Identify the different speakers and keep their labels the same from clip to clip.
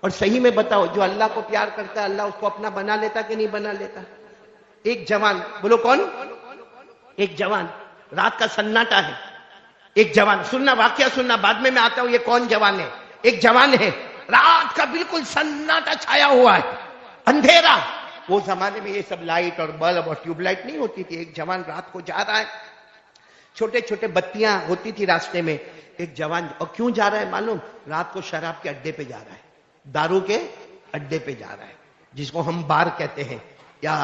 Speaker 1: اور صحیح میں بتاؤ جو اللہ کو پیار کرتا ہے اللہ اس کو اپنا بنا لیتا کہ نہیں بنا لیتا؟ ایک جوان، بولو کون؟ ایک جوان، رات کا سناٹا ہے، ایک جوان، سننا واقعہ سننا، بعد میں آتا ہوں یہ کون جوان ہے۔ ایک جوان ہے، رات کا بالکل سناٹا چھایا ہوا ہے، اندھیرا۔ وہ زمانے میں یہ سب لائٹ اور بلب اور ٹیوب لائٹ نہیں ہوتی تھی۔ ایک جوان رات کو جا رہا ہے، چھوٹے چھوٹے بتیاں ہوتی تھی راستے میں۔ ایک جوان، اور کیوں جا رہا ہے معلوم؟ رات کو شراب کے اڈے پہ جا رہا ہے، دارو کے اڈے پہ جا رہا ہے، جس کو ہم بار کہتے ہیں، یا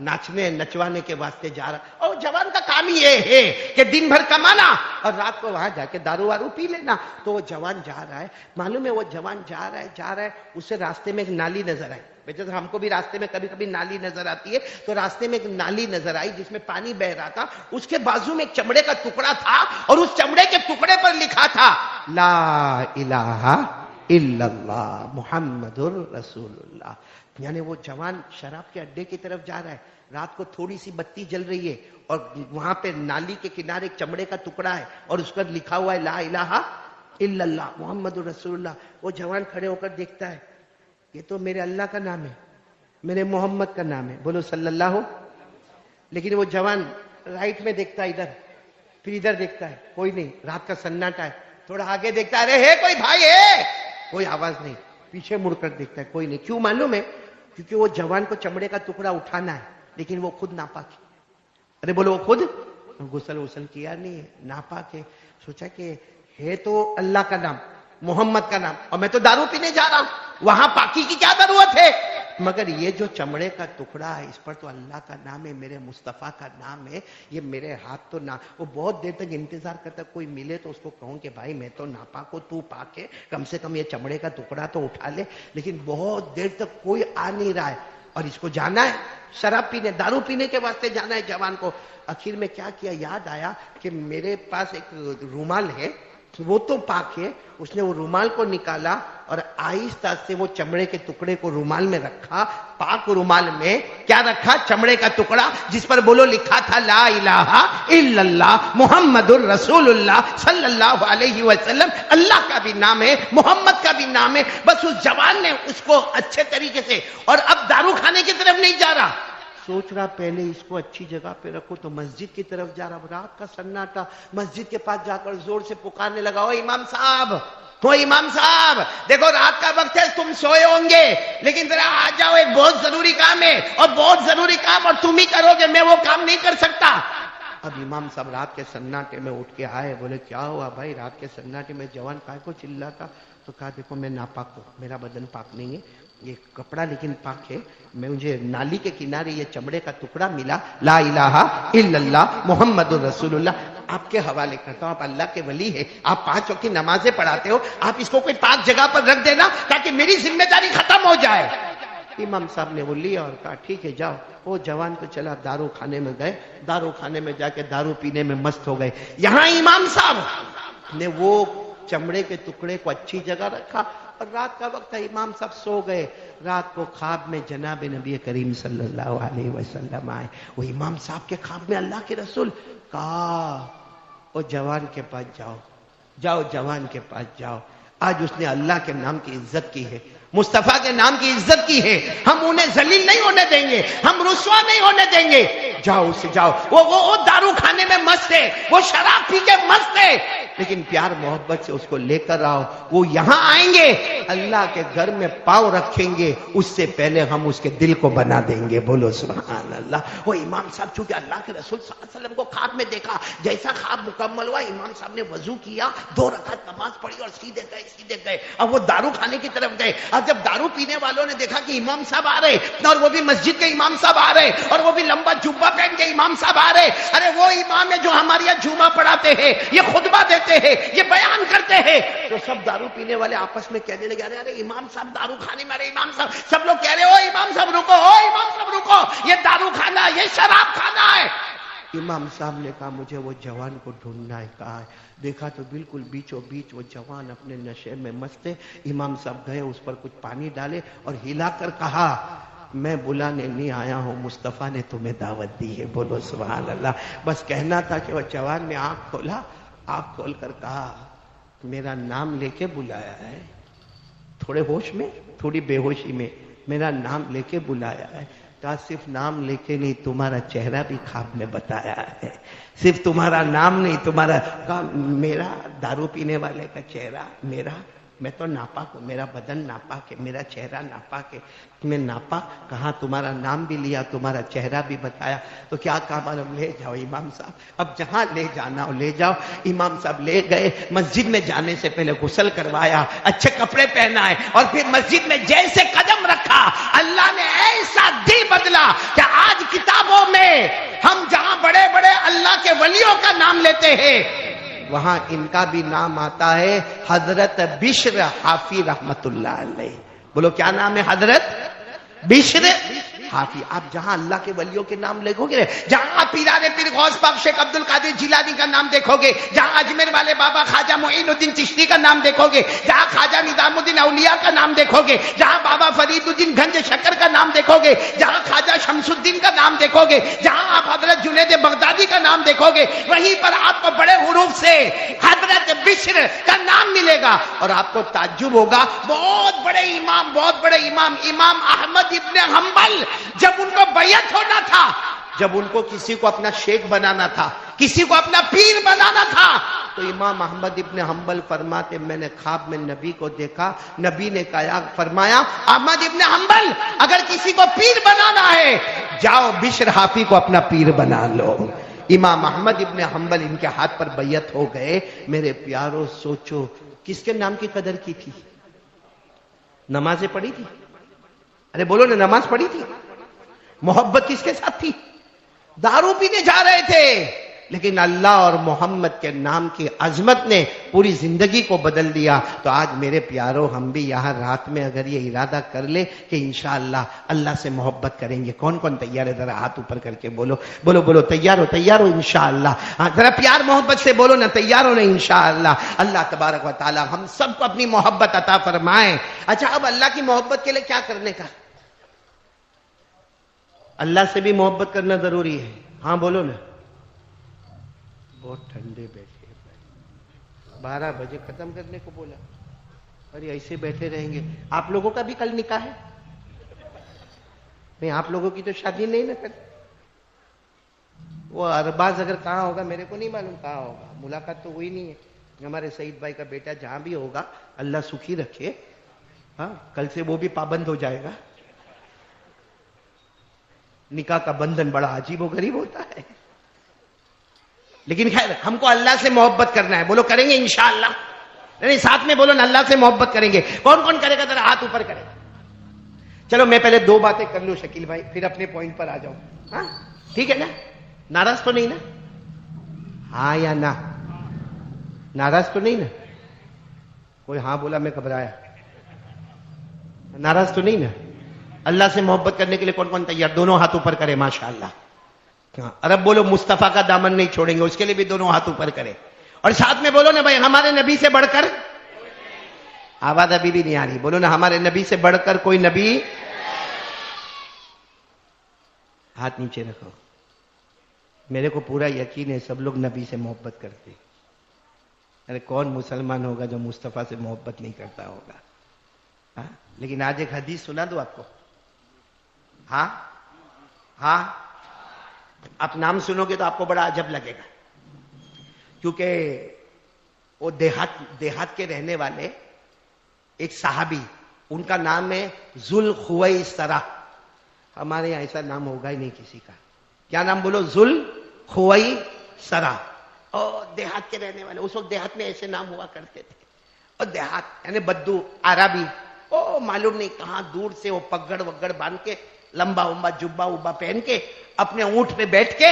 Speaker 1: ناچنے نچوانے کے واسطے جا رہا ہے۔ اور جوان کا کام ہی یہ ہے کہ دن بھر کمانا اور رات کو وہاں جا کے دارو وارو پی لینا۔ تو وہ جوان جا رہا ہے، معلوم ہے وہ جوان جا رہا ہے، اسے راستے میں ایک نالی نظر آئی۔ جیسے ہم کو بھی راستے میں کبھی کبھی نالی نظر آتی ہے، تو راستے میں ایک نالی نظر آئی جس میں پانی بہ رہا تھا۔ اس کے بازو میں ایک چمڑے کا ٹکڑا تھا اور اس چمڑے کے ٹکڑے پر لکھا تھا لا الہ الا اللہ محمد الرسول اللہ۔ یعنی وہ جوان شراب کے اڈے کی طرف جا رہا ہے، رات کو تھوڑی سی بتی جل رہی ہے اور وہاں پہ نالی کے کنارے ایک چمڑے کا ٹکڑا ہے اور اس پر لکھا ہوا ہے لا الہ الا اللہ محمد الرسول اللہ۔ وہ جوان کھڑے ہو کر دیکھتا ہے، یہ تو میرے اللہ کا نام ہے، میرے محمد کا نام ہے، بولو صلی اللہ ہو۔ لیکن وہ جوان رائٹ میں دیکھتا ہے ادھر، پھر ادھر دیکھتا ہے، کوئی نہیں، رات کا سناٹا ہے۔ تھوڑا آگے دیکھتا ہے، ارے ہے کوئی بھائی ہے؟ کوئی آواز نہیں۔ پیچھے مڑ کر دیکھتا ہے، کوئی نہیں۔ کیوں معلوم ہے؟ کیونکہ وہ جوان کو چمڑے کا ٹکڑا اٹھانا ہے، لیکن وہ خود ناپاک ہے۔ ارے بولو، وہ خود غسل کیا نہیں ہے، ناپاک ہے۔ سوچا کہ ہے تو اللہ کا نام، محمد کا نام، اور میں تو دارو پینے جا رہا ہوں، وہاں پاکی کی کیا ضرورت ہے؟ مگر یہ جو چمڑے کا ٹکڑا ہے اس پر تو اللہ کا نام ہے، میرے مصطفیٰ کا نام ہے، یہ میرے ہاتھ تو نہ۔ وہ بہت دیر تک انتظار کرتا، کوئی ملے تو اس کو کہوں کہ بھائی میں تو ناپاک ہوں، تو پاک ہے، کم سے کم یہ چمڑے کا ٹکڑا تو اٹھا لے۔ لیکن بہت دیر تک کوئی آ نہیں رہا ہے اور اس کو جانا ہے شراب پینے، دارو پینے کے واسطے جانا ہے جوان کو۔ آخر میں کیا کیا، یاد آیا کہ میرے پاس ایک رومال ہے، وہ تو پاک ہے۔ اس نے وہ رومال کو نکالا اور آہستہ سے وہ چمڑے کے ٹکڑے کو رومال میں رکھا۔ پاک رومال میں کیا رکھا؟ چمڑے کا ٹکڑا جس پر بولو لکھا تھا لا الہ الا اللہ محمد الرسول اللہ صلی اللہ علیہ وسلم۔ اللہ کا بھی نام ہے، محمد کا بھی نام ہے۔ بس اس جوان نے اس کو اچھے طریقے سے، اور اب دارو کھانے کی طرف نہیں جا رہا، سوچ رہا پہلے اس کو اچھی جگہ پہ رکھو، تو مسجد کی طرف جا رہا۔ رات کا سناٹا، مسجد کے پاس جا کر زور سے پکارنے لگا، او امام صاحب، تو امام صاحب دیکھو رات کا وقت ہے، تم سوئے ہوں گے، لیکن ذرا آ جاؤ، ایک بہت ضروری کام ہے، اور بہت ضروری کام اور تم ہی کرو گے، میں وہ کام نہیں کر سکتا۔ اب امام صاحب رات کے سناٹے میں اٹھ کے آئے، بولے کیا ہوا بھائی؟ رات کے سناٹے میں جوان کائے کو چلاتا؟ تو کہا دیکھو میں ناپاک ہوں، میرا بدن پاک نہیں ہے، یہ کپڑا لیکن پاک ہے، مجھے نالی کے کنارے یہ چمڑے کا ٹکڑا ملا، لا الہ الا اللہ محمد الرسول اللہ، آپ کے حوالے کرتا ہوں، آپ اللہ کے ولی ہیں، آپ 5 وقت کی نمازیں پڑھاتے ہو، آپ اس کو کوئی پاک جگہ پر رکھ دینا تاکہ میری ذمہ داری ختم ہو جائے۔ امام صاحب نے وہ لیا اور کہا ٹھیک ہے جاؤ۔ وہ جوان تو چلا دارو کھانے میں گئے، دارو کھانے میں جا کے دارو پینے میں مست ہو گئے۔ یہاں امام صاحب نے وہ چمڑے کے ٹکڑے کو اچھی جگہ رکھا، اور رات کا وقت ہے، امام صاحب سو گئے۔ رات کو خواب میں جناب نبی کریم صلی اللہ علیہ وسلم آئے۔ وہ امام صاحب کے خواب میں اللہ کے رسول کہا وہ جوان کے پاس جاؤ، جاؤ جوان کے پاس جاؤ، آج اس نے اللہ کے نام کی عزت کی ہے، مصطفیٰ کے نام کی عزت کی ہے، ہم انہیں ذلیل نہیں ہونے دیں گے، ہم رسوا نہیں ہونے دیں گے، جاؤ اسے جاؤ۔ وہ دارو کھانے میں مست ہے، وہ شراب پی کے مست ہے، لیکن پیار محبت سے اس کو لے کر آؤ۔ وہ یہاں آئیں گے، اللہ کے گھر میں پاؤں رکھیں گے، اس سے پہلے ہم اس کے دل کو بنا دیں گے، بولو سبحان اللہ۔ وہ امام صاحب چونکہ اللہ کے رسول صلی اللہ علیہ وسلم کو خواب میں دیکھا، جیسا خواب مکمل ہوا، امام صاحب نے وضو کیا، 2 رکعت نماز پڑھی اور سیدھے گئے۔ اب وہ دارو کھانے کی طرف گئے، اب جب دارو پینے والوں نے دیکھا کہ امام صاحب آ رہے، اور وہ بھی مسجد کے امام صاحب آ رہے، اور وہ بھی لمبا جبہ پہن کے امام صاحب آ رہے، ارے وہ امام ہے جو ہمارے یہاں جمعہ پڑھاتے ہیں، یہ خطبہ دیتے ہیں، یہ بیان کرتے ہیں، تو سب دارو پینے والے آپس میں کہنے لگے ارے امام صاحب دارو کھانے میں، ارے امام صاحب، سب لوگ کہہ رہے او امام صاحب رکو، او امام صاحب رکو، یہ دارو کھانا، یہ شراب کھانا ہے۔ امام صاحب نے کہا مجھے وہ جوان کو ڈھونڈنا ہے، کہا ہے، دیکھا تو بالکل بیچوں بیچ وہ جوان اپنے نشے میں مست ہے۔ امام صاحب گئے، اس پر کچھ پانی ڈالے اور ہلا کر کہا میں بلانے نہیں آیا ہوں، مصطفیٰ نے تمہیں دعوت دی ہے، بولو سبحان اللہ۔ بس کہنا تھا کہ وہ جوان نے آنکھ کھولا، آنکھ کھول کر کہا میرا نام لے کے بلایا ہے، تھوڑے ہوش میں تھوڑی بے ہوشی میں میرا نام لے کے بلایا ہے. کہا صرف نام لے کے نہیں تمہارا چہرہ بھی خواب میں بتایا ہے. صرف تمہارا نام نہیں تمہارا. کہا میرا دارو پینے والے کا چہرہ میرا, میں تو ناپاک ہوں, میرا بدن ناپاک ہے, میرا چہرہ ناپاک ہے, میں ناپاک. کہاں تمہارا نام بھی لیا تمہارا چہرہ بھی بتایا. تو کیا کہا معلوم, لے جاؤ امام صاحب, اب جہاں لے جانا ہو لے جاؤ. امام صاحب لے گئے, مسجد میں جانے سے پہلے غسل کروایا, اچھے کپڑے پہنائے, اور پھر مسجد میں جیسے قدم رکھا اللہ نے ایسا دل بدلا کہ آج کتابوں میں ہم جہاں بڑے بڑے اللہ کے ولیوں کا نام لیتے ہیں وہاں ان کا بھی نام آتا ہے, حضرت بشر حافی رحمت اللہ علیہ. بولو کیا نام ہے, حضرت بشر حافی. آپ جہاں اللہ کے ولیوں کے نام لکھو گے, جہاں پیران پیر غوث پاک شیخ عبد القادر جیلانی کا نام دیکھو گے, جہاں اجمیر والے بابا خواجہ معین الدین چشتی کا نام دیکھو گے, جہاں خواجہ نظام الدین اولیاء کا نام دیکھو گے, جہاں بابا فرید الدین گنج شکر کا نام دیکھو گے, جہاں خواجہ شمس الدین کا نام دیکھو گے, جہاں آپ حضرت جنید بغدادی کا نام دیکھو گے, وہیں پر آپ کو بڑے حروف سے حضرت بشر کا نام ملے گا. اور آپ کو تعجب ہوگا, بہت بڑے امام امام احمد ابن حنبل جب ان کو بیعت ہونا تھا, جب ان کو کسی کو اپنا شیخ بنانا تھا, کسی کو اپنا پیر بنانا تھا, تو امام احمد ابن حنبل فرماتے میں نے خواب میں نبی کو دیکھا, نبی نے کہا فرمایا احمد ابن حنبل اگر کسی کو پیر بنانا ہے جاؤ بشر حافی کو اپنا پیر بنا لو. امام احمد ابن حنبل ان کے ہاتھ پر بیعت ہو گئے. میرے پیاروں سوچو کس کے نام کی قدر کی تھی, نمازیں پڑھی تھی, ارے بولو نا نماز پڑھی تھی, محبت کس کے ساتھ تھی, دارو پینے جا رہے تھے, لیکن اللہ اور محمد کے نام کی عظمت نے پوری زندگی کو بدل دیا. تو آج میرے پیاروں ہم بھی یہاں رات میں اگر یہ ارادہ کر لے کہ انشاءاللہ اللہ سے محبت کریں گے, کون کون تیار ہے ذرا ہاتھ اوپر کر کے بولو بولو بولو, تیار ہو انشاءاللہ, ذرا پیار محبت سے بولو نا, تیار ہو نا انشاءاللہ. اللہ تبارک و تعالی ہم سب کو اپنی محبت عطا فرمائے. اچھا اب اللہ کی محبت کے لیے کیا کرنے کا, اللہ سے بھی محبت کرنا ضروری ہے. ہاں بولو نا, بہت ٹھنڈے بیٹھے, 12 بجے ختم کرنے کو بولا, ارے ایسے بیٹھے رہیں گے. آپ لوگوں کا بھی کل نکاح ہے نہیں, آپ لوگوں کی تو شادی نہیں نا کل, وہ ارباز اگر کہاں ہوگا میرے کو نہیں معلوم کہاں ہوگا, ملاقات تو ہوئی نہیں ہے. ہمارے سعید بھائی کا بیٹا جہاں بھی ہوگا اللہ سکھی رکھے, ہاں کل سے وہ بھی پابند ہو جائے گا. نکاح کا بندھن بڑا عجیب و غریب ہوتا ہے, لیکن خیر ہم کو اللہ سے محبت کرنا ہے. بولو کریں گے انشاءاللہ, نہیں ساتھ میں بولو نا اللہ سے محبت کریں گے. کون کون کرے گا ذرا ہاتھ اوپر کرے. چلو میں پہلے 2 باتیں کر لوں شکیل بھائی, پھر اپنے پوائنٹ پر آ جاؤں. ہاں ٹھیک ہے نا, ناراض تو نہیں نا, ہاں یا نا, ناراض تو نہیں نا, کوئی ہاں بولا میں گھبرایا, ناراض تو نہیں نا. اللہ سے محبت کرنے کے لیے کون کون تیار, دونوں ہاتھ اوپر کرے ماشاءاللہ. عرب بولو مصطفیٰ کا دامن نہیں چھوڑیں گے, اس کے لیے بھی دونوں ہاتھ اوپر کرے. اور ساتھ میں بولو نا بھائی ہمارے نبی سے بڑھ کر, آواز ابھی بھی نہیں آ رہی, بولو نا ہمارے نبی سے بڑھ کر کوئی نبی. ہاتھ نیچے رکھو. میرے کو پورا یقین ہے سب لوگ نبی سے محبت کرتے. ارے کون مسلمان ہوگا جو مصطفیٰ سے محبت نہیں کرتا ہوگا. لیکن آج ایک حدیث سنا دو آپ کو. ہاں ہاں, آپ نام سنو گے تو آپ کو بڑا عجب لگے گا, کیونکہ وہ دیہات کے رہنے والے ایک صحابی, ان کا نام ہے ذوالخویسرہ. ہمارے یہاں ایسا نام ہوگا ہی نہیں کسی کا. کیا نام بولو, ذوالخویسرہ. اور دیہات کے رہنے والے, اس وقت دیہات میں ایسے نام ہوا کرتے تھے. اور دیہات یعنی بدو عربی, او معلوم نہیں کہاں دور سے وہ پگڑ وگڑ باندھ کے, لمبا ومبا جبا وبا پہن کے, اپنے اونٹ پہ بیٹھ کے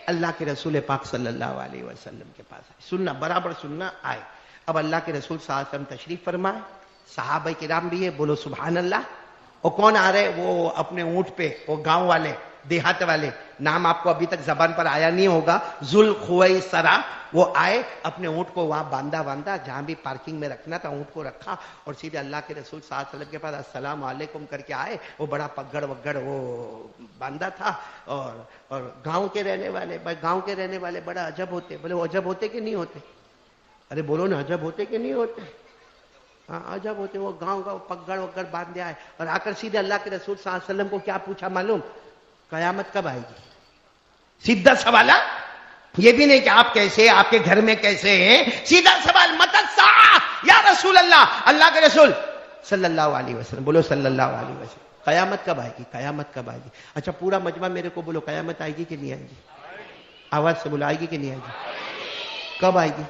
Speaker 1: اللہ کے رسول پاک صلی اللہ علیہ وسلم کے پاس آئے. سننا برابر سننا آئے. اب اللہ کے رسول صلی اللہ علیہ وسلم تشریف فرمائے, صحابہ کرام بھی ہے, بولو سبحان اللہ. اور کون آ رہے, وہ اپنے اونٹ پہ, وہ گاؤں والے دیہات والے, نام آپ کو ابھی تک زبان پر آیا نہیں ہوگا, ذوالخویسرہ. وہ آئے, اپنے اونٹ کو وہاں باندھا, جہاں بھی پارکنگ میں رکھنا تھا اونٹ کو رکھا, اور سیدھے اللہ کے رسول صلی اللہ علیہ وسلم کے پاس السلام علیکم کر کے آئے. وہ بڑا پگڑ وگڑ وہ باندھا تھا. اور گاؤں کے رہنے والے, بھائی گاؤں کے رہنے والے بڑا عجب ہوتے. بولے وہ عجب ہوتے کہ نہیں ہوتے, ارے بولو نا عجب ہوتے کہ نہیں ہوتے. ہاں عجب ہوتے، وہ گاؤں گاؤں پگڑ وگڑ باندھے آئے اور آ کر سیدھے اللہ کے رسول صلی اللہ علیہ وسلم کو کیا پوچھا معلوم؟ قیامت کب آئے گی؟ سیدھا سوال، یہ بھی نہیں کہ آپ کیسے، آپ کے گھر میں کیسے ہیں، سیدھا سوال متی الساعہ یا رسول اللہ، اللہ کے رسول صلی اللہ علیہ وسلم، بولو صلی اللہ علیہ وسلم، قیامت کب آئے گی؟ قیامت کب آئے گی؟ اچھا پورا مجمع میرے کو بولو، قیامت آئے گی کہ نہیں آئے گی؟ آواز سے بولو، آئے گی کہ نہیں آئے گی؟ کب آئے گی؟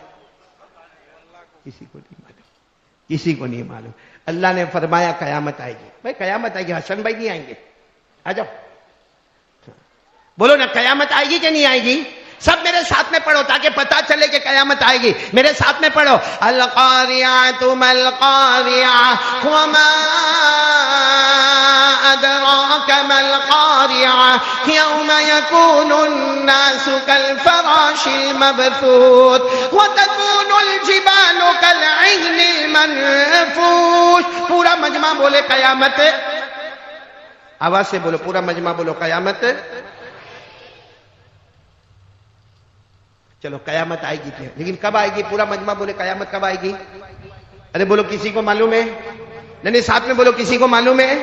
Speaker 1: کسی کو نہیں معلوم، کسی کو نہیں معلوم۔ اللہ نے فرمایا قیامت آئے گی، بھائی قیامت آئے گی، حسن بھائی نہیں آئیں گے؟ آ جاؤ بولو نا، قیامت آئے گی کہ نہیں آئے گی؟ سب میرے ساتھ میں پڑھو تاکہ پتا چلے کہ قیامت آئے گی، میرے ساتھ میں پڑھو، القاریعۃ ما القاریعۃ وما ادراک ما القاریعۃ یوم یکون الناس کالفراش المبثوث وتکون الجبال کالعہن المنفوش۔ پورا مجمع بولے قیامت، آواز سے بولو، پورا مجمع بولو قیامت۔ چلو قیامت آئے گی کیا، لیکن کب آئے گی؟ پورا مجمع بولے قیامت کب آئے گی؟ ارے بولو کسی کو معلوم ہے؟ نہیں ساتھ میں بولو، کسی کو معلوم ہے؟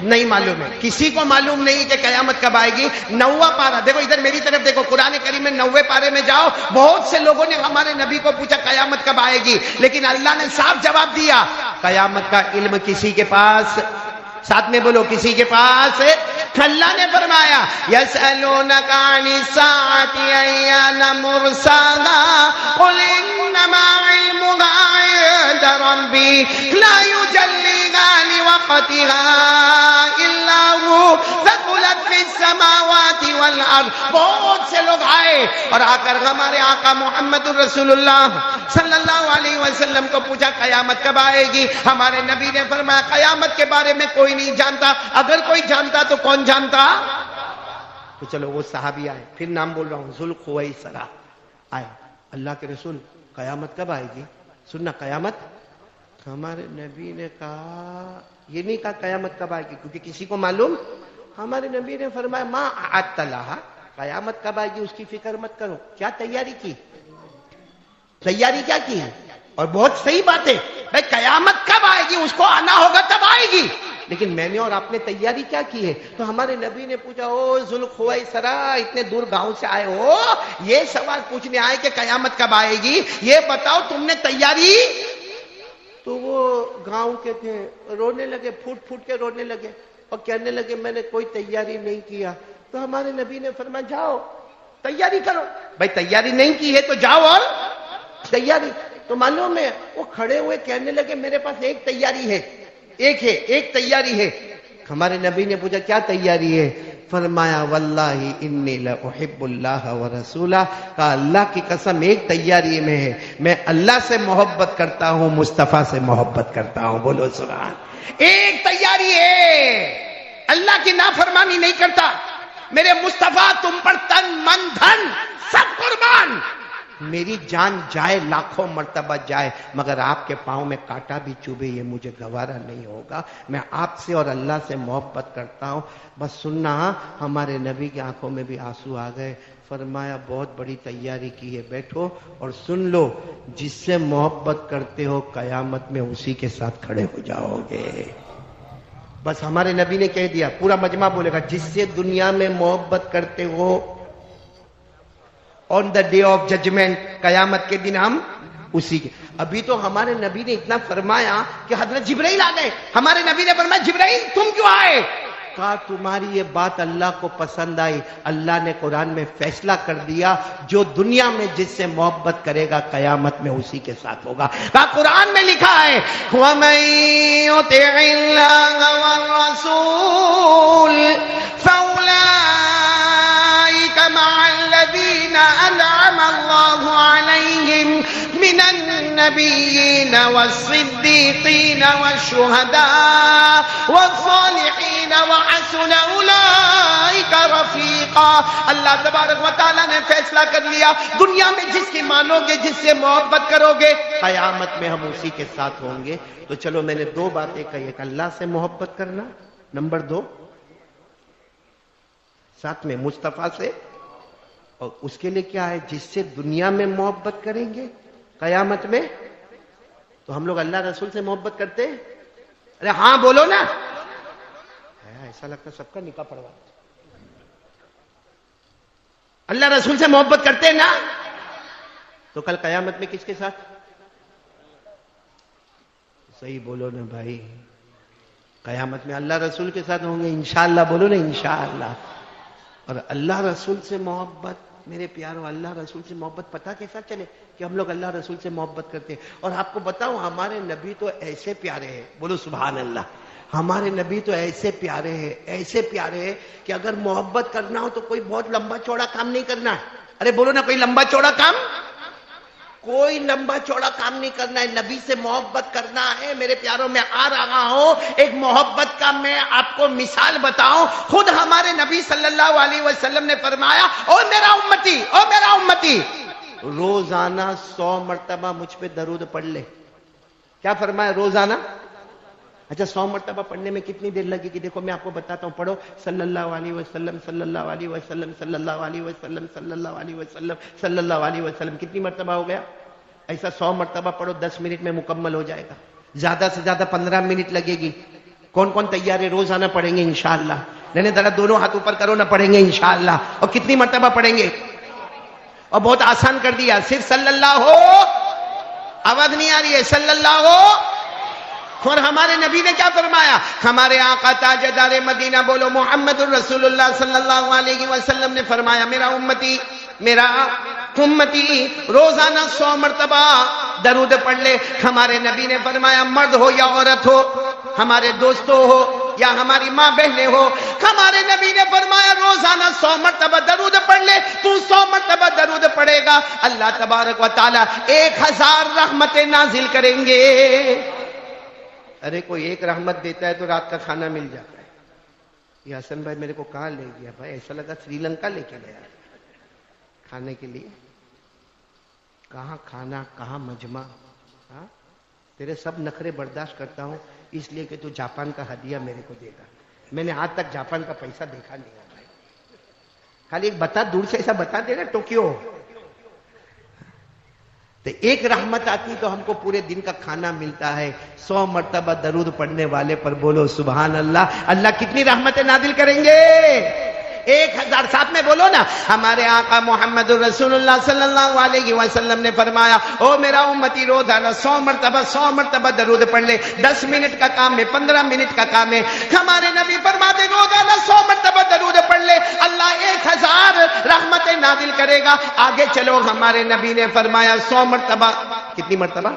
Speaker 1: نہیں معلوم ہے، کسی کو معلوم نہیں کہ قیامت کب آئے گی۔ 9واں پارہ دیکھو، ادھر میری طرف دیکھو، قرآن کریم میں 9ویں پارے میں جاؤ، بہت سے لوگوں نے ہمارے نبی کو پوچھا قیامت کب آئے گی، لیکن اللہ نے صاف جواب دیا، قیامت کا علم کسی کے پاس، ساتھ میں بولو کسی کے پاس۔ اللہ نے فرمایا یسألونک عن الساعۃ ایان مرساها قل انما علمها عند ربی لا یجلیها لوقتها الا هو ثقلت فی السماوات والارض۔ بہت سے لوگ آئے اور آ کر ہمارے آقا محمد الرسول اللہ صلی اللہ علیہ وسلم کو پوچھا قیامت کب آئے گی۔ ہمارے نبی نے فرمایا قیامت کے بارے میں کوئی نہیں جانتا، اگر کوئی جانتا تو کون جانتا؟ تو چلو وہ صحابی آئے، پھر نام بول رہا ہوں، ذوالخویسرہ آئے، اللہ کے رسول قیامت کب آئے گی؟ سننا قیامت، ہمارے نبی نے کہا، یہ نہیں کہا قیامت کب آئے گی کیونکہ کسی کو معلوم، ہمارے نبی نے فرمایا ما اعدت لها، قیامت کب آئے گی اس کی فکر مت کرو، کیا تیاری کی، تیاری کیا کی ہے؟ اور بہت صحیح بات ہے بھائی، قیامت کب آئے گی، اس کو آنا ہوگا تب آئے گی، لیکن میں نے اور آپ نے تیاری کیا کی ہے؟ تو ہمارے نبی نے پوچھا، او ذوالخویسرہ اتنے دور گاؤں سے آئے ہو، یہ سوال پوچھنے آئے کہ قیامت کب آئے گی، یہ بتاؤ تم نے تیاری؟ تو وہ گاؤں کے تھے، رونے لگے، پھوٹ پھوٹ کے رونے لگے اور کہنے لگے میں نے کوئی تیاری نہیں کیا۔ تو ہمارے نبی نے فرمایا جاؤ تیاری کرو، بھائی تیاری نہیں کی ہے تو جاؤ اور تیاری۔ تو معلوم ہے وہ کھڑے ہوئے کہنے لگے میرے پاس ایک تیاری ہے، ایک تیاری ہے۔ ہمارے نبی نے پوچھا کیا تیاری ہے؟ فرمایا واللہ انی لأحب اللہ ورسولہ، کہا اللہ کی قسم ایک تیاری میں ہے، میں اللہ سے محبت کرتا ہوں، مصطفیٰ سے محبت کرتا ہوں، بولو سبحان۔ ایک تیاری ہے، اللہ کی نافرمانی نہیں کرتا، میرے مصطفیٰ تم پر تن من دھن سب قربان، میری جان جائے لاکھوں مرتبہ جائے مگر آپ کے پاؤں میں کانٹا بھی چوبے یہ مجھے گوارا نہیں ہوگا، میں آپ سے اور اللہ سے محبت کرتا ہوں۔ بس سننا، ہمارے نبی کی آنکھوں میں بھی آنسو آ گئے، فرمایا بہت بڑی تیاری کی ہے، بیٹھو اور سن لو، جس سے محبت کرتے ہو قیامت میں اسی کے ساتھ کھڑے ہو جاؤ گے۔ بس ہمارے نبی نے کہہ دیا، پورا مجمع بولے گا جس سے دنیا میں محبت کرتے ہو آن دا ڈے آف ججمنٹ، قیامت کے دن ہم اسی کے۔ ابھی تو ہمارے نبی نے اتنا فرمایا کہ حضرت جبرائیل آ گئے، ہمارے نبی نے فرمایا جبرائیل تم کیوں آئے؟ کہا تمہاری یہ بات اللہ کو پسند آئی، اللہ نے قرآن میں فیصلہ کر دیا جو دنیا میں جس سے محبت کرے گا قیامت میں اسی کے ساتھ ہوگا۔ کہا قرآن میں لکھا ہے وَمَن يُطِعِ اللَّهَ وَالرَّسُولَ فَأُولَٰئِكَ مَعَ الَّذِينَ أَنْعَمَ اللَّهُ عَلَيْهِمْ مِنَ النَّبِيِّينَ وَالصِّدِّيقِينَ وَالشُّهَدَاءِ وَالصَّالِحِينَ وَحَسُنَ أُولَٰئِكَ رَفِيقًا۔ اللہ تبارک و تعالیٰ نے فیصلہ کر لیا، دنیا میں جس کی مانو گے، جس سے محبت کرو گے، قیامت میں ہم اسی کے ساتھ ہوں گے۔ تو چلو میں نے دو باتیں کہی، ایک اللہ سے محبت کرنا، نمبر دو ساتھ میں مصطفیٰ سے، اور اس کے لیے کیا ہے جس سے دنیا میں محبت کریں گے قیامت میں تو ہم لوگ اللہ رسول سے محبت کرتے ہیں؟ ارے ہاں بولو نا. ایسا لگتا سب کا نکاح پڑوا. اللہ رسول سے محبت کرتے ہیں نا؟ تو کل قیامت میں کس کے ساتھ؟ صحیح بولو نا بھائی. قیامت میں اللہ رسول کے ساتھ ہوں گے انشاءاللہ. بولو نا انشاءاللہ. اور اللہ رسول سے محبت، میرے پیاروں، اللہ رسول سے محبت پتہ کیسا چلے کہ ہم لوگ اللہ رسول سے محبت کرتے ہیں؟ اور آپ کو بتاؤں ہمارے نبی تو ایسے پیارے ہیں، بولو سبحان اللہ. ہمارے نبی تو ایسے پیارے ہیں کہ اگر محبت کرنا ہو تو کوئی بہت لمبا چوڑا کام نہیں کرنا ہے. ارے بولو نا، کوئی لمبا چوڑا کام نہیں کرنا ہے. نبی سے محبت کرنا ہے. میرے پیاروں، میں آ رہا ہوں ایک محبت کا میں آپ کو مثال بتاؤں. خود ہمارے نبی صلی اللہ علیہ وسلم نے فرمایا، او میرا امتی روزانہ 100 مرتبہ مجھ پہ درود پڑھ لے. کیا فرمایا؟ روزانہ. اچھا 100 مرتبہ پڑھنے میں کتنی دیر لگے گی؟ دیکھو میں آپ کو بتاتا ہوں. پڑھو صلی اللہ علیہ وسلم صلی اللہ علیہ وسلم صلی اللہ علیہ وسلم صلی اللہ علیہ وسلم صلی اللہ علیہ وسلم. کتنی مرتبہ ہو گیا؟ ایسا 100 مرتبہ پڑھو، 10 منٹ میں مکمل ہو جائے گا. زیادہ سے زیادہ 15 منٹ لگے گی. کون کون تیار ہے؟ روزانہ پڑھیں گے انشاءاللہ. نہیں ذرا دونوں ہاتھ اوپر کرو نا. پڑھیں گے انشاءاللہ. اور کتنی مرتبہ پڑھیں گے؟ اور بہت آسان کر دیا، صرف صلی اللہ ہو. آواز نہیں آ رہی ہے؟ صلی اللہ ہو. اور ہمارے نبی نے کیا فرمایا؟ ہمارے آقا تاجدار مدینہ بولو محمد الرسول اللہ صلی اللہ علیہ وسلم نے فرمایا، میرا امتی روزانہ 100 مرتبہ درود پڑھ لے. ہمارے نبی نے فرمایا، مرد ہو یا عورت ہو، ہمارے دوستوں ہو یا ہماری ماں بہنیں ہو، ہمارے نبی نے فرمایا روزانہ 100 مرتبہ درود پڑھ لے. تو 100 مرتبہ درود پڑھے گا، اللہ تبارک و تعالی 1000 رحمتیں نازل کریں گے. ارے کوئی ایک رحمت دیتا ہے تو رات کا کھانا مل جاتا ہے. یہ حسن بھائی میرے کو کہاں لے گیا بھائی؟ ایسا لگا سری لنکا لے کے گیا کھانے کے لیے. کہاں کھانا، کہاں مجمع. ہاں تیرے سب نخرے برداشت کرتا ہوں اس لیے کہ تو جاپان کا ہدیہ میرے کو دے گا. میں نے آج تک جاپان کا پیسہ دیکھا نہیں ہے بھائی. خالی ایک بتا، دور سے ایسا بتا دے نا ٹوکیو. تو ایک رحمت آتی تو ہم کو پورے دن کا کھانا ملتا ہے. 100 مرتبہ درود پڑھنے والے پر بولو سبحان اللہ. اللہ کتنی رحمتیں نازل کریں گے؟ 1000. ساتھ میں بولو نا. ہمارے آقا محمد رسول اللہ صلی اللہ علیہ وسلم نے فرمایا، او میرا امتی روزانہ 100 مرتبہ درود پڑھ لے. 10 منٹ کا کام ہے، 15 منٹ کا کام ہے. ہمارے نبی فرماتے روزانہ 100 مرتبہ درود پڑھ لے، اللہ 1000 رحمتیں نازل کرے گا. آگے چلو، ہمارے نبی نے فرمایا 100 مرتبہ. کتنی مرتبہ؟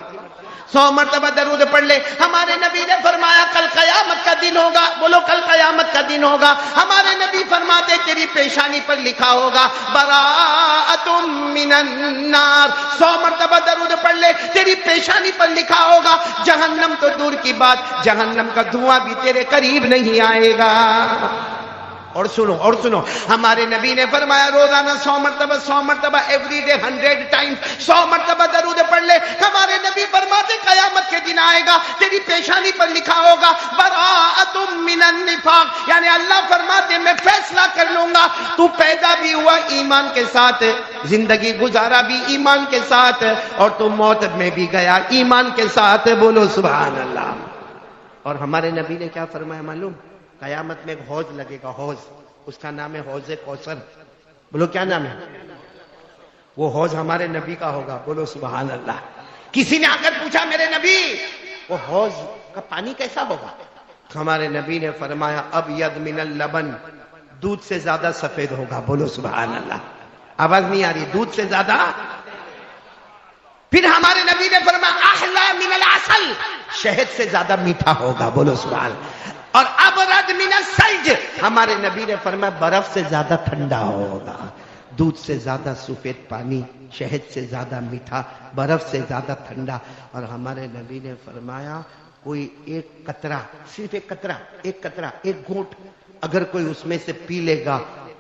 Speaker 1: 100 مرتبہ درود پڑھ لے. ہمارے نبی نے فرمایا کل قیامت کا دن ہوگا. بولو کل قیامت کا دن ہوگا. ہمارے نبی فرماتے تیری پیشانی پر لکھا ہوگا براءۃ من النار. 100 مرتبہ درود پڑھ لے، تیری پیشانی پر لکھا ہوگا جہنم تو دور کی بات، جہنم کا دھواں بھی تیرے قریب نہیں آئے گا. اور سنو ہمارے نبی نے فرمایا روزانہ 100 مرتبہ ایوری ڈے 100 ٹائمز 100 مرتبہ درود پڑھ لے. ہمارے نبی فرماتے قیامت کے دن آئے گا، تیری پیشانی پر لکھا ہوگا براءۃ من النفاق. یعنی اللہ فرماتے میں فیصلہ کر لوں گا، تو پیدا بھی ہوا ایمان کے ساتھ، زندگی گزارا بھی ایمان کے ساتھ، اور تو موت میں بھی گیا ایمان کے ساتھ. بولو سبحان اللہ. اور ہمارے نبی نے کیا فرمایا معلوم؟ قیامت میں ایک حوض لگے گا، حوض. اس کا نام ہے حوض کوثر. بولو کیا نام ہے؟ وہ حوض ہمارے نبی کا ہوگا. بولو سبحان اللہ. کسی نے آ کر پوچھا میرے نبی وہ حوض کا پانی کیسا ہوگا؟ ہمارے نبی نے فرمایا ابیض من اللبن، دودھ سے زیادہ سفید ہوگا. بولو سبحان اللہ. آواز نہیں آ رہی؟ دودھ سے زیادہ. پھر ہمارے نبی نے فرمایا احلی من العسل، شہد سے زیادہ میٹھا ہوگا. بولو سبحان اللہ. اور ابرد من الثلج، ہمارے نبی نے فرمایا برف سے زیادہ ٹھنڈا ہوگا. دودھ سے زیادہ سفید پانی، شہد سے زیادہ میٹھا، برف سے زیادہ ٹھنڈا. اور ہمارے نبی نے فرمایا کوئی ایک قطرہ، صرف ایک قطرہ، ایک گھونٹ اگر کوئی اس میں سے پی لے گا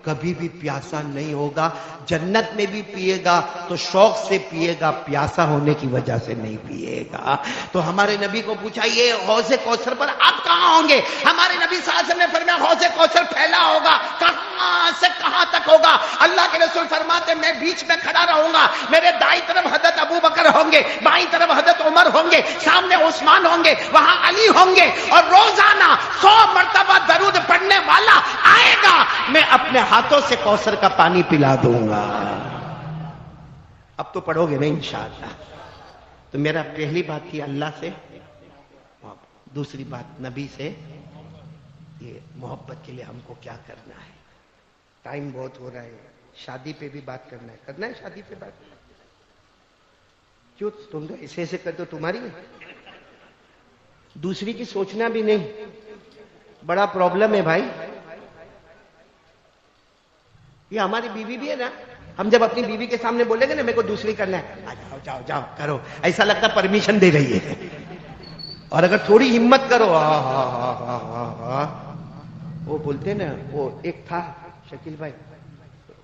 Speaker 1: کبھی بھی پیاسا نہیں ہوگا. جنت میں بھی پیے گا تو شوق سے پیے گا, پیاسا ہونے کی وجہ سے نہیں پیے گا. تو ہمارے نبی کو پوچھا یہ حوض کوثر پر آپ کہاں ہوں گے؟ ہمارے نبی صلی اللہ علیہ وسلم نے فرمایا حوض کوثر پھیلا ہوگا, کہاں سے کہاں تک ہوگا؟ اللہ کے رسول فرماتے میں بیچ میں کھڑا رہوں گا, میرے دائیں طرف حضرت ابو بکر ہوں گے, بائیں طرف حضرت عمر ہوں گے, سامنے عثمان ہوں گے, وہاں علی ہوں گے, اور روزانہ 100 مرتبہ درود پڑھنے والا آئے گا, میں اپنے ہاتھوں سے کوثر کا پانی پلا دوں گا. اب تو پڑھو گے نا انشاءاللہ. تو میرا پہلی بات تھی اللہ سے, دوسری بات نبی سے, یہ محبت کے لیے ہم کو کیا کرنا ہے. ٹائم بہت ہو رہا ہے, شادی پہ بھی بات کرنا ہے شادی پہ بات. کیوں تم تو ایسے کر دو تمہاری, دوسری کی سوچنا بھی نہیں, بڑا پرابلم ہے بھائی. یہ ہماری بیوی بھی ہے نا, ہم جب اپنی بیوی کے سامنے بولیں گے نا میرے کو دوسری کرنا ہے, جاؤ جاؤ جاؤ کرو, ایسا لگتا پرمیشن دے رہی ہے. اور اگر تھوڑی ہمت کرو, وہ بولتے نا, وہ ایک تھا شکیل بھائی,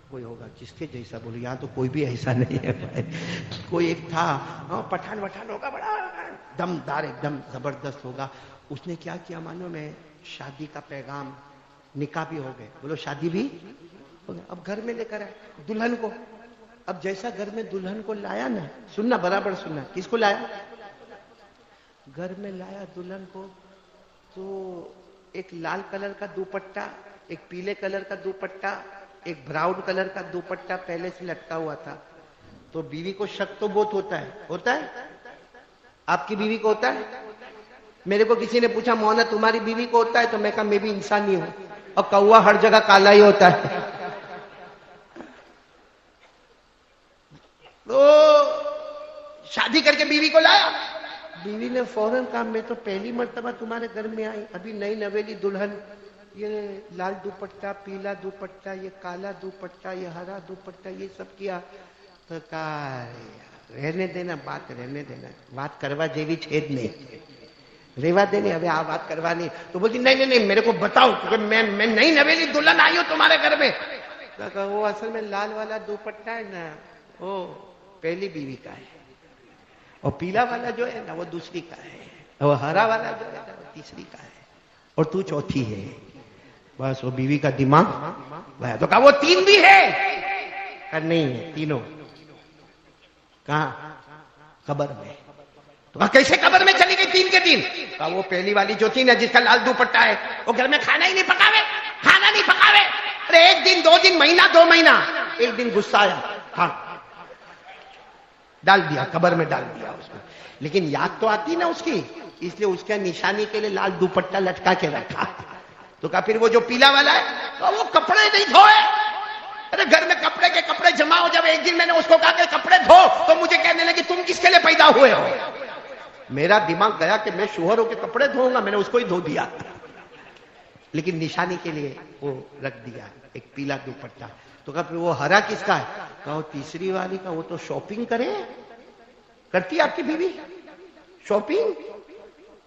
Speaker 1: کوئی ہوگا جس کے جیسا بولو, یہاں تو کوئی بھی ایسا نہیں ہے بھائی. کوئی ایک تھا پٹھان وٹھان ہوگا, بڑا دم دار ایک دم زبردست ہوگا. اس نے کیا کیا مانو میں, شادی کا پیغام, نکاح بھی ہو گئے, بولو شادی بھی ہو گیا, اب گھر میں لے کر آئے دلہن کو. اب جیسا گھر میں دلہن کو لایا نا, سننا برابر سننا, کس کو لایا؟ گھر میں لایا دلہن کو, تو ایک لال کلر کا دوپٹہ, ایک پیلے کلر کا دوپٹہ, ایک براؤن کلر کا دوپٹہ پہلے سے لٹکا ہوا تھا. تو بیوی کو شک تو بہت ہوتا ہے. آپ کی بیوی کو ہوتا ہے؟ میرے کو کسی نے پوچھا مونا تمہاری بیوی کو ہوتا ہے؟ تو میں کہا میں بھی انسان ہی ہوں, اور کوا ہر جگہ کالا ہی ہوتا ہے. تو شادی کر کے بیوی کو لایا, بیوی نے فوراً کہا میں تو پہلی مرتبہ تمہارے گھر میں آئی, ابھی نئی نویلی دلہن, یہ لال دوپٹہ, پیلا دوپٹہ, یہ کالا دوپٹہ, یہ ہرا دوپٹہ, یہ سب کیا. تو کہا رہنے دینا, بات رہنے دینا, بات کروا جیوی چھید نہیں, ریوا دینی, ابھی آپ بات کروانی. تو بولتی نہیں نہیں میرے کو بتاؤ, کیونکہ میں نئی نویلی دلہن آئی ہوں تمہارے گھر میں. تو کہا وہ اصل میں لال والا دوپٹہ ہے نا, وہ پہلی بیوی کا ہے, اور پیلا والا جو ہے نا وہ دوسری کا ہے, اور ہرا والا جو ہے نا وہ تیسری کا ہے, اور تو چوتھی ہے. بس وہ بیوی کا دماغ. تو کہا وہ 3 بھی ہے, کہا نہیں ہے, تینوں. کہاں؟ قبر میں. تو کہا کیسے قبر میں چلی گئی 3 کے 3؟ کہا وہ پہلی والی جو تھی نا جس کا لال دوپٹہ ہے, وہ گھر میں کھانا ہی نہیں پکاوے, کھانا نہیں پکاوے. ارے 1 دن 2 دن, مہینہ 2 مہینہ, ایک دن غصہ آیا, ہاں ڈال دیا قبر میں, ڈال دیا اس کو. لیکن یاد تو آتی نا اس کی, اس لیے اس کے نشانی کے لیے لال دوپٹہ لٹکا کے رکھا. تو کہا پھر وہ جو پیلا والا ہے, تو وہ کپڑے نہیں دھوئے. ارے گھر میں کپڑے کے کپڑے جمع ہو, جب ایک دن میں نے اس کو کہا کہ کپڑے دھو, تو مجھے کہنے لگی تم کس کے لیے پیدا ہوئے ہو. میرا دماغ گیا کہ میں شوہر ہو کے کپڑے دھوؤں گا, میں نے اس کو ہی دھو دیا. لیکن نشانی کے لیے وہ رکھ دیا ایک پیلا دوپٹہ. تو کہا پھر وہ ہرا کس کا ہے؟ کہا وہ تیسری والی کا. وہ تو شاپنگ کرتی آپ کی بیوی, شاپنگ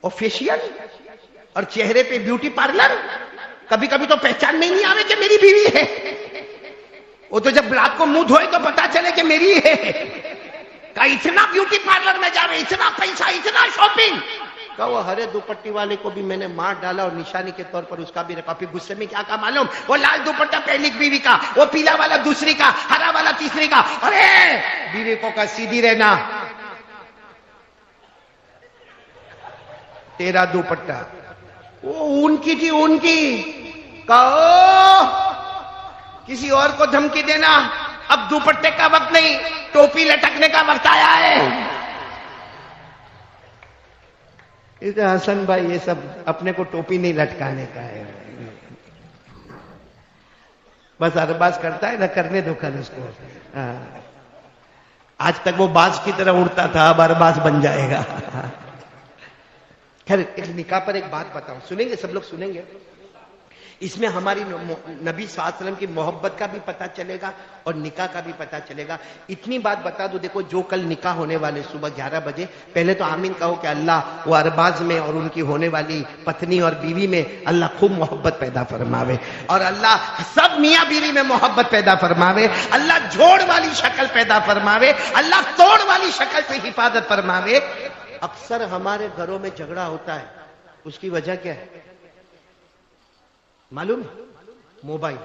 Speaker 1: اور فیشیل اور چہرے پہ بیوٹی پارلر. کبھی کبھی تو پہچان میں نہیں آوے کہ میری بیوی ہے. وہ تو جب رات کو منہ دھوئے تو پتا چلے کہ میری ہے. کہا اتنا بیوٹی پارلر میں جاوے, اتنا پیسہ, اتنا شاپنگ. کہا وہ ہرے دوپٹی والے کو بھی میں نے مار ڈالا اور نشانی کے طور پر اس کا بھی رکھا. پھر غصے میں کیا کہا معلوم, وہ لال دوپٹہ پہلی بیوی کا, وہ پیلا والا دوسری کا, ہرا والا تیسری کا. ارے بیوی کو کہا سیدھی رہنا, تیرا دوپٹہ. وہ ان کی تھی, ان کی. کہو کسی اور کو دھمکی دینا, اب دوپٹے کا وقت نہیں, ٹوپی لٹکنے کا وقت آیا ہے. حسن بھائی یہ سب اپنے کو ٹوپی نہیں لٹکانے کا ہے, بس ارباز کرتا ہے نا, کرنے دو کل اس کو. آج تک وہ باز کی طرح اڑتا تھا, اب ارباز بن جائے گا. خیر نکاح پر ایک بات بتاؤں, سنیں گے سب لوگ, سنیں گے. اس میں ہماری نبی صلی اللہ علیہ وسلم کی محبت کا بھی پتہ چلے گا اور نکاح کا بھی پتہ چلے گا. اتنی بات بتا دو، دیکھو جو کل نکاح ہونے والے صبح 11 بجے، پہلے تو آمین کہو کہ اللہ وہ ارباز میں اور ان کی ہونے والی پتنی اور بیوی میں اللہ خوب محبت پیدا فرماوے، اور اللہ سب میاں بیوی میں محبت پیدا فرماوے، اللہ جوڑ والی شکل پیدا فرماوے، اللہ توڑ والی شکل سے حفاظت فرماوے. اکثر ہمارے گھروں میں جھگڑا ہوتا ہے، اس کی وجہ کیا ہے معلوم ہے؟ موبائل.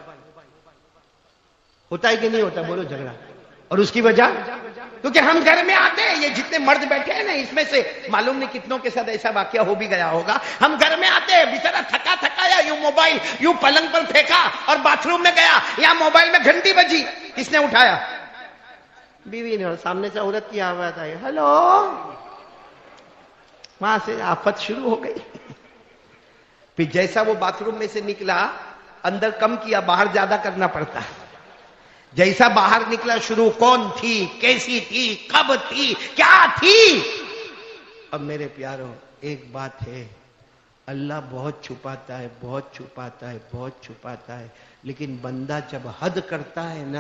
Speaker 1: ہوتا ہے کہ نہیں ہوتا؟ بولو جھگڑا. اور اس کی وجہ کیونکہ ہم گھر میں آتے ہیں، یہ جتنے مرد بیٹھے ہیں نا اس میں سے معلوم نہیں کتنوں کے ساتھ ایسا واقعہ ہو بھی گیا ہوگا. ہم گھر میں آتے ہیں، بیچارہ تھکا تھکایا یوں موبائل یوں پلنگ پر پھینکا اور باتھ روم میں گیا، یا موبائل میں گھنٹی بجی، کس نے اٹھایا؟ بیوی نے. اور سامنے سے عورت کی آواز آئی ہلو، وہاں سے آفت شروع ہو گئی. پھر جیسا وہ باتھ روم میں سے نکلا، اندر کم کیا، باہر زیادہ کرنا پڑتا. جیسا باہر نکلا شروع، کون تھی، کیسی تھی، کب تھی، کیا تھی. اب میرے پیاروں ایک بات ہے، اللہ بہت چھپاتا ہے، بہت چھپاتا ہے، بہت چھپاتا ہے، لیکن بندہ جب حد کرتا ہے نا